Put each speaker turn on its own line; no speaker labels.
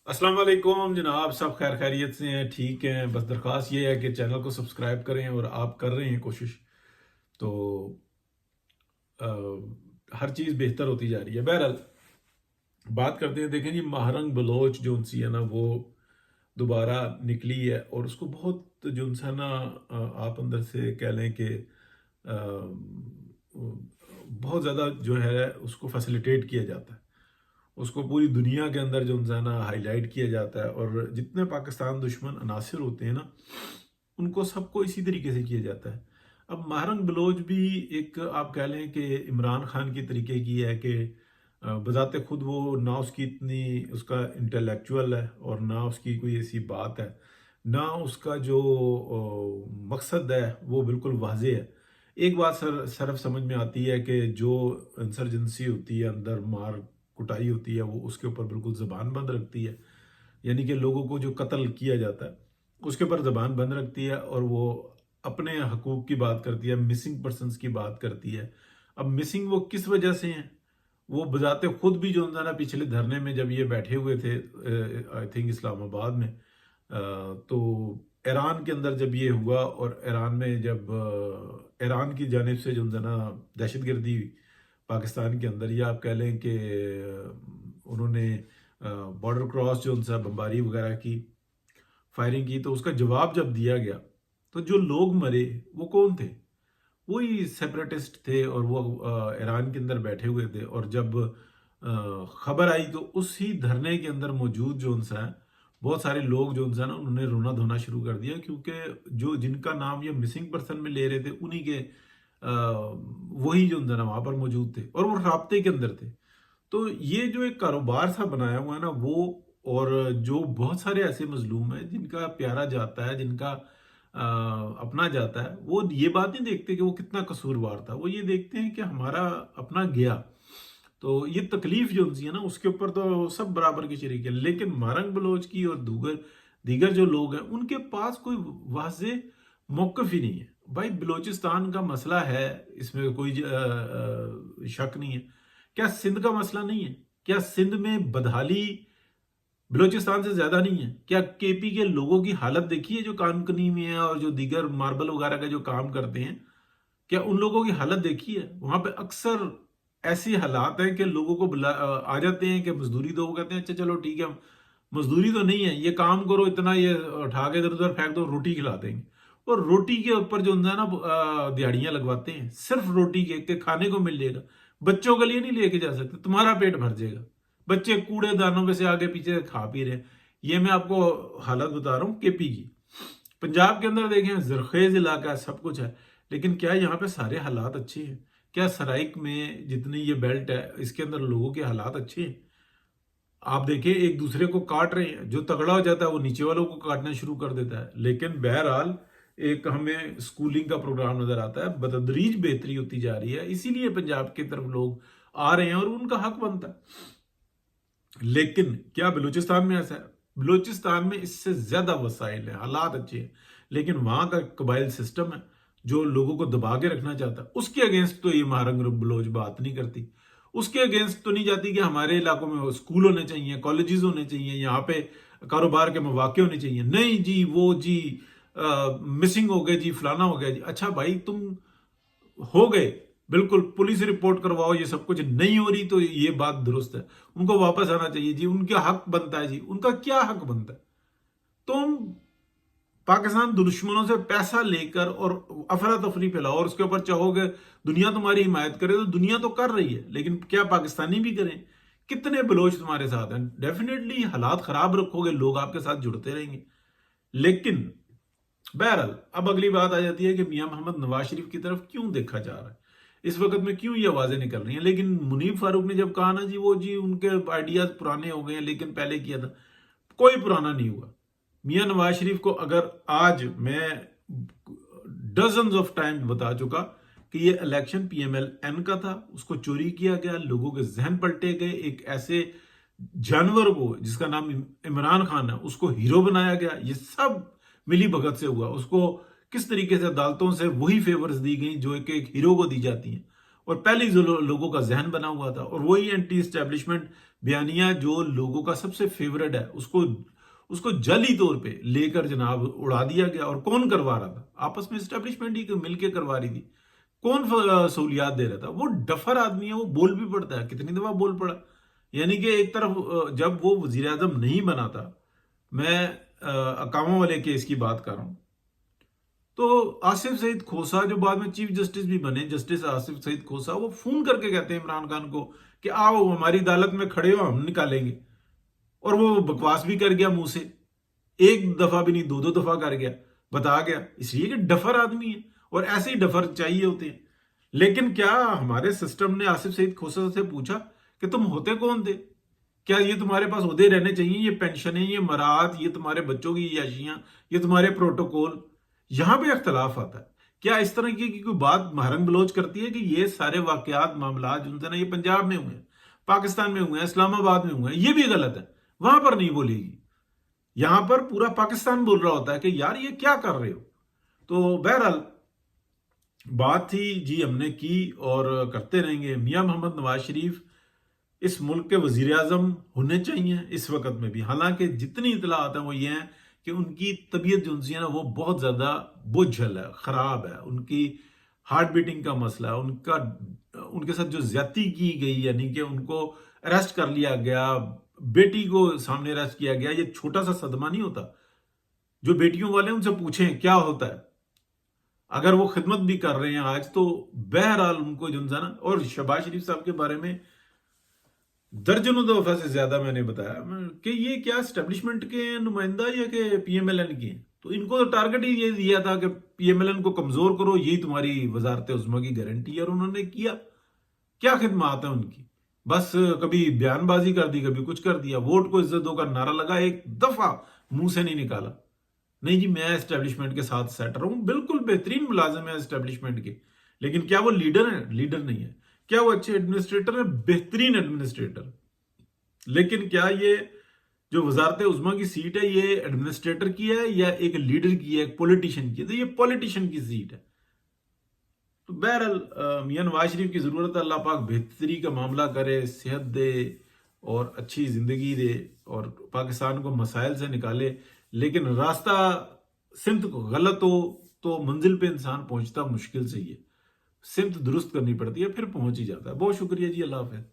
السلام علیکم جناب، سب خیر خیریت سے ہیں، ٹھیک ہیں؟ بس درخواست یہ ہے کہ چینل کو سبسکرائب کریں، اور آپ کر رہے ہیں کوشش تو آ، ہر چیز بہتر ہوتی جا رہی ہے۔ بہرحال بات کرتے ہیں، دیکھیں جی، مہرنگ بلوچ جو انسی ہے نا وہ دوبارہ نکلی ہے، اور اس کو بہت جو انسا نا آپ اندر سے کہہ لیں کہ آ، بہت زیادہ جو ہے اس کو فیسیلیٹیٹ کیا جاتا ہے، اس کو پوری دنیا کے اندر جو ہے نا ہائی لائٹ کیا جاتا ہے، اور جتنے پاکستان دشمن عناصر ہوتے ہیں نا ان کو سب کو اسی طریقے سے کیا جاتا ہے۔ اب مہرنگ بلوچ بھی ایک آپ کہہ لیں کہ عمران خان کی طریقے کی ہے کہ بذات خود وہ نہ اس کی اتنی اس کا انٹلیکچوئل ہے، اور نہ اس کی کوئی ایسی بات ہے، نہ اس کا جو مقصد ہے وہ بالکل واضح ہے۔ ایک بات صرف سمجھ میں آتی ہے کہ جو انسرجنسی ہوتی ہے، اندر مار کٹائی ہوتی ہے، وہ اس کے اوپر بالکل زبان بند رکھتی ہے، یعنی کہ لوگوں کو جو قتل کیا جاتا ہے اس کے اوپر زبان بند رکھتی ہے، اور وہ اپنے حقوق کی بات کرتی ہے، مسنگ پرسنز کی بات کرتی ہے۔ اب مسنگ وہ کس وجہ سے ہیں؟ وہ بذات خود بھی جو ہے نا پچھلے دھرنے میں جب یہ بیٹھے ہوئے تھے آئی تھنک اسلام آباد میں، تو ایران کے اندر جب یہ ہوا، اور ایران میں جب ایران کی جانب سے جو ہے نا دہشت گردی پاکستان کے اندر، یا آپ کہہ لیں کہ انہوں نے بارڈر کراس جو ان سے بمباری وغیرہ کی، فائرنگ کی، تو اس کا جواب جب دیا گیا تو جو لوگ مرے وہ کون تھے؟ وہی سیپریٹسٹ تھے، اور وہ ایران کے اندر بیٹھے ہوئے تھے۔ اور جب خبر آئی تو اسی دھرنے کے اندر موجود جو انسا ہے بہت سارے لوگ جو انسا نا انہوں نے رونا دھونا شروع کر دیا، کیونکہ جو جن کا نام یہ مسنگ پرسن میں لے رہے تھے انہی کے وہی جو انسا نا وہاں پر موجود تھے، اور وہ رابطے کے اندر تھے۔ تو یہ جو ایک کاروبار سا بنایا ہوا ہے نا وہ، اور جو بہت سارے ایسے مظلوم ہیں جن کا پیارا جاتا ہے، جن کا اپنا جاتا ہے، وہ یہ بات نہیں دیکھتے کہ وہ کتنا قصوروار تھا، وہ یہ دیکھتے ہیں کہ ہمارا اپنا گیا۔ تو یہ تکلیف جو انسی ہے نا اس کے اوپر تو سب برابر کی شریک ہے، لیکن مہرنگ بلوچ کی اور دیگر جو لوگ ہیں ان کے پاس کوئی واضح موقف ہی نہیں ہے۔ بھائی بلوچستان کا مسئلہ ہے، اس میں کوئی شک نہیں ہے۔ کیا سندھ کا مسئلہ نہیں ہے؟ کیا سندھ میں بدحالی بلوچستان سے زیادہ نہیں ہے؟ کیا کے پی کے لوگوں کی حالت دیکھی ہے جو کانکنی میں ہے، اور جو دیگر ماربل وغیرہ کا جو کام کرتے ہیں؟ کیا ان لوگوں کی حالت دیکھی ہے؟ وہاں پہ اکثر ایسی حالات ہیں کہ لوگوں کو آ جاتے ہیں کہ مزدوری دو، وہ کہتے ہیں اچھا چلو ٹھیک ہے، مزدوری تو نہیں ہے، یہ کام کرو، اتنا یہ اٹھا کے ادھر ادھر پھینک دو، روٹی کھلا دیں گے۔ اور روٹی کے اوپر جو ہے نا دیہڑیاں لگواتے ہیں، صرف روٹی کے کھانے کو مل جائے گا، بچوں کے لیے نہیں لے کے جا سکتے، تمہارا پیٹ بھر جائے گا، بچے کوڑے دانوں میں سے آگے پیچھے کھا پی رہے ہیں۔ یہ میں آپ کو حالت بتا رہا ہوں کے پی کی۔ پنجاب کے اندر دیکھیں زرخیز علاقہ ہے، سب کچھ ہے، لیکن کیا یہاں پہ سارے حالات اچھے ہیں؟ کیا سرائک میں جتنی یہ بیلٹ ہے اس کے اندر لوگوں کے حالات اچھے ہیں؟ آپ دیکھیں ایک دوسرے کو کاٹ رہے ہیں، جو تگڑا ہو جاتا ہے وہ نیچے والوں کو کاٹنا شروع کر دیتا ہے۔ لیکن بہرحال ایک ہمیں سکولنگ کا پروگرام نظر آتا ہے، بتدریج بہتری ہوتی جا رہی ہے، اسی لیے پنجاب کی طرف لوگ آ رہے ہیں، اور ان کا حق بنتا ہے۔ لیکن کیا بلوچستان میں ایسا ہے؟ بلوچستان میں اس سے زیادہ وسائل ہیں، حالات اچھے ہیں، لیکن وہاں کا قبائل سسٹم ہے جو لوگوں کو دبا کے رکھنا چاہتا ہے۔ اس کے اگینسٹ تو یہ مہرنگ بلوچ بات نہیں کرتی، اس کے اگینسٹ تو نہیں جاتی کہ ہمارے علاقوں میں اسکول ہونے چاہیے، کالجز ہونے چاہیے، یہاں پہ کاروبار کے مواقع ہونے چاہیے۔ نہیں جی، وہ جی مسنگ ہو گئے جی، فلانا ہو گیا جی۔ اچھا بھائی تم ہو گئے، بالکل پولیس رپورٹ کرواؤ، یہ سب کچھ نہیں ہو رہی تو یہ بات درست ہے، ان کو واپس آنا چاہیے جی، ان کا حق بنتا ہے جی۔ ان کا کیا حق بنتا ہے؟ تم پاکستان دشمنوں سے پیسہ لے کر اور افراتفری پھیلاؤ، اور اس کے اوپر چاہو گے دنیا تمہاری حمایت کرے، تو دنیا تو کر رہی ہے، لیکن کیا پاکستانی بھی کریں؟ کتنے بلوچ تمہارے ساتھ ہیں؟ ڈیفینیٹلی حالات خراب رکھو گے، لوگ آپ کے ساتھ جڑتے رہیں گے۔ لیکن بہرحال اب اگلی بات آ جاتی ہے کہ میاں محمد نواز شریف کی طرف کیوں دیکھا جا رہا ہے، اس وقت میں کیوں یہ آوازیں نکل رہی ہیں؟ لیکن منیب فاروق نے جب کہا نا جی وہ جی ان کے آئیڈیاز پرانے ہو گئے ہیں، لیکن پہلے کیا تھا، کوئی پرانا نہیں ہوا۔ میاں نواز شریف کو اگر آج میں ڈزنز آف ٹائم بتا چکا کہ یہ election P M L N کا تھا، اس کو چوری کیا گیا، لوگوں کے ذہن پلٹے گئے، ایک ایسے جانور کو جس کا نام عمران خان ہے اس کو ہیرو بنایا گیا، یہ سب ملی بھگت سے ہوا۔ اس کو کس طریقے سے عدالتوں سے وہی فیورز دی گئیں جو ایک ہیرو کو دی جاتی ہیں، اور پہلے لوگوں کا ذہن بنا ہوا تھا، اور وہی اینٹی اسٹیبلشمنٹ بیانیہ جو لوگوں کا سب سے فیورٹ ہے اس کو جعلی طور پہ لے کر جناب اڑا دیا گیا. اور کون کروا رہا تھا؟ آپس میں اسٹیبلشمنٹ ہی مل کے کروا رہی تھی. کون سہولیات دے رہا تھا؟ وہ ڈفر آدمی ہے، وہ بول بھی پڑتا ہے. کتنی دفعہ بول پڑا. یعنی کہ ایک طرف جب وہ وزیر اعظم نہیں بنا تھا، میں اقامہ والے کیس کی بات کر رہا ہوں، تو آصف سعید کھوسا جو بعد میں چیف جسٹس بھی بنے، جسٹس آصف سعید کھوسا، وہ فون کر کے کہتے ہیں عمران خان کو کہ آؤ ہماری عدالت میں کھڑے ہو، ہم نکالیں گے. اور وہ بکواس بھی کر گیا منہ سے، ایک دفعہ بھی نہیں، دو دفعہ کر گیا، بتا گیا. اس لیے کہ ڈفر آدمی ہے، اور ایسے ہی ڈفر چاہیے ہوتے ہیں. لیکن کیا ہمارے سسٹم نے آصف سعید کھوسا سے پوچھا کہ تم ہوتے کون تھے؟ کیا یہ تمہارے پاس عہدے رہنے چاہیے؟ یہ پینشنیں، یہ مراعات، یہ تمہارے بچوں کی عیاشیاں، یہ تمہارے پروٹوکول. یہاں پہ اختلاف آتا ہے. کیا اس طرح کی کوئی بات مہرنگ بلوچ کرتی ہے کہ یہ سارے واقعات، معاملات جو ہیں نا، یہ پنجاب میں ہوئے ہیں، پاکستان میں ہوئے ہیں، اسلام آباد میں ہوئے ہیں؟ یہ بھی غلط ہے، وہاں پر نہیں بولے گی. یہاں پر پورا پاکستان بول رہا ہوتا ہے کہ یار یہ کیا کر رہے ہو. تو بہرحال بات تھی جی، ہم نے کی اور کرتے رہیں گے. میاں محمد نواز شریف اس ملک کے وزیر اعظم ہونے چاہیے اس وقت میں بھی. حالانکہ جتنی اطلاعات ہیں وہ یہ ہیں کہ ان کی طبیعت جو ہے نا وہ بہت زیادہ بوجھل ہے، خراب ہے. ان کی ہارٹ بیٹنگ کا مسئلہ ہے، ان کے ساتھ جو زیادتی کی گئی، یعنی کہ ان کو اریسٹ کر لیا گیا، بیٹی کو سامنے اریسٹ کیا گیا، یہ چھوٹا سا صدمہ نہیں ہوتا. جو بیٹیوں والے ان سے پوچھیں کیا ہوتا ہے. اگر وہ خدمت بھی کر رہے ہیں آج، تو بہرحال ان کو جو ہے نا. اور شہباز شریف صاحب کے بارے میں درجنوں دفعہ سے زیادہ میں نے بتایا کہ یہ کیا اسٹیبلشمنٹ کے نمائندہ یا کہ پی ایم ایل این کے ہیں. تو ان کو ٹارگٹ ہی یہ دیا تھا کہ پی ایم ایل این کو کمزور کرو، یہی تمہاری وزارت عظمیٰ کی گارنٹی ہے. اور انہوں نے کیا. کیا خدمات ہیں ان کی؟ بس کبھی بیان بازی کر دی، کبھی کچھ کر دیا. ووٹ کو عزت دو کا نعرہ لگا، ایک دفعہ منہ سے نہیں نکالا نہیں جی میں اسٹیبلشمنٹ کے ساتھ سیٹ رہوں. بالکل بہترین ملازم ہے اسٹیبلشمنٹ کے، لیکن کیا وہ لیڈر ہیں؟ لیڈر نہیں ہے. کیا وہ اچھے ایڈمنسٹریٹر ہیں؟ بہترین ایڈمنسٹریٹر. لیکن کیا یہ جو وزارت عظمیٰ کی سیٹ ہے یہ ایڈمنسٹریٹر کی ہے یا ایک لیڈر کی ہے، ایک پولیٹیشین کی ہے؟ تو یہ پولیٹیشین کی سیٹ ہے. تو بہرحال میاں نواز شریف کی ضرورت ہے. اللہ پاک بہتری کا معاملہ کرے، صحت دے اور اچھی زندگی دے اور پاکستان کو مسائل سے نکالے. لیکن راستہ سمت غلط ہو تو منزل پہ انسان پہنچتا مشکل سے ہی ہے. سمت درست کرنی پڑتی ہے، پھر پہنچ ہی جاتا ہے. بہت شکریہ جی، اللہ حافظ.